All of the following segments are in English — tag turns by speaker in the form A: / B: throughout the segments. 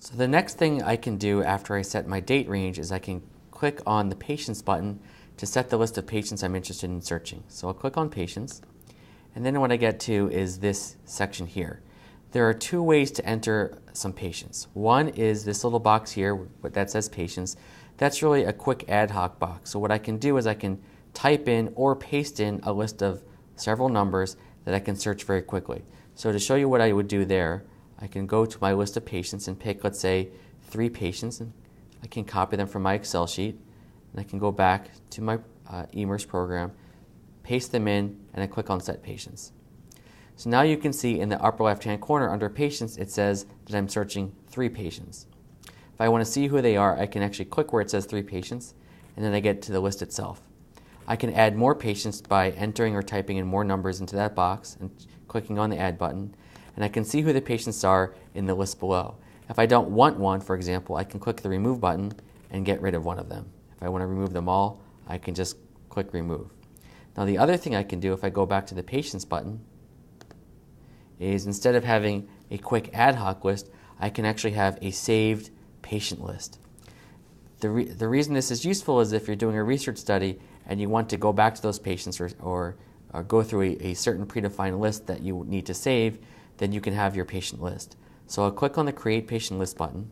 A: So the next thing I can do after I set my date range is I can click on the Patients button to set the list of patients I'm interested in searching. So I'll click on Patients, and then what I get to is this section here. There are two ways to enter some patients. One is this little box here that says Patients. That's really a quick ad hoc box. So what I can do is I can type in or paste in a list of several numbers that I can search very quickly. So to show you what I would do there, I can go to my list of patients and pick, let's say, 3 patients, and I can copy them from my Excel sheet, and I can go back to my EMERSE program, paste them in, and I click on Set Patients. So now you can see in the upper left-hand corner under Patients, it says that I'm searching 3 patients. If I want to see who they are, I can actually click where it says 3 patients, and then I get to the list itself. I can add more patients by entering or typing in more numbers into that box and clicking on the Add button, and I can see who the patients are in the list below. If I don't want one, for example, I can click the Remove button and get rid of one of them. If I want to remove them all, I can just click Remove. Now the other thing I can do if I go back to the Patients button is instead of having a quick ad hoc list, I can actually have a saved patient list. The reason this is useful is if you're doing a research study and you want to go back to those patients or go through a certain predefined list that you need to save, then you can have your patient list. So I'll click on the Create Patient List button,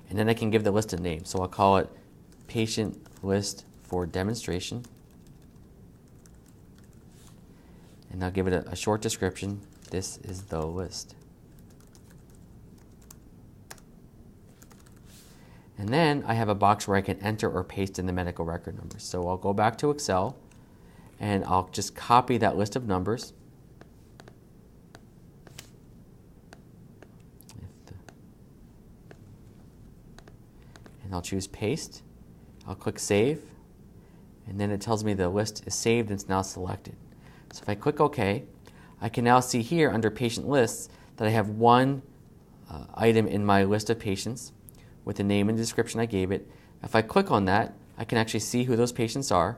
A: and then I can give the list a name. So I'll call it Patient List for Demonstration, and I'll give it a short description. This is the list. And then I have a box where I can enter or paste in the medical record numbers. So I'll go back to Excel, and I'll just copy that list of numbers. And I'll choose Paste. I'll click Save, and then it tells me the list is saved and it's now selected. So if I click OK, I can now see here under Patient Lists that I have one item in my list of patients with the name and description I gave it. If I click on that, I can actually see who those patients are.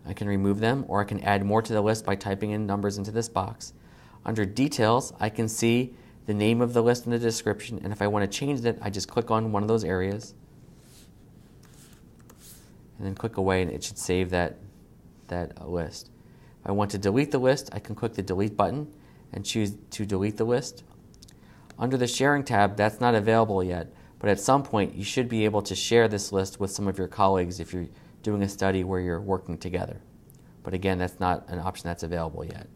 A: I can remove them, or I can add more to the list by typing in numbers into this box. Under Details, I can see the name of the list and the description, and if I want to change it, I just click on one of those areas and then click away, and it should save that list. If I want to delete the list, I can click the Delete button and choose to delete the list. Under the Sharing tab, that's not available yet, but at some point you should be able to share this list with some of your colleagues if you're doing a study where you're working together. But again, that's not an option that's available yet.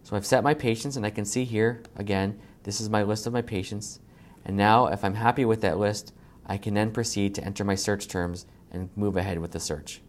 A: So I've set my patients, and I can see here, again, this is my list of my patients. And now, if I'm happy with that list, I can then proceed to enter my search terms and move ahead with the search.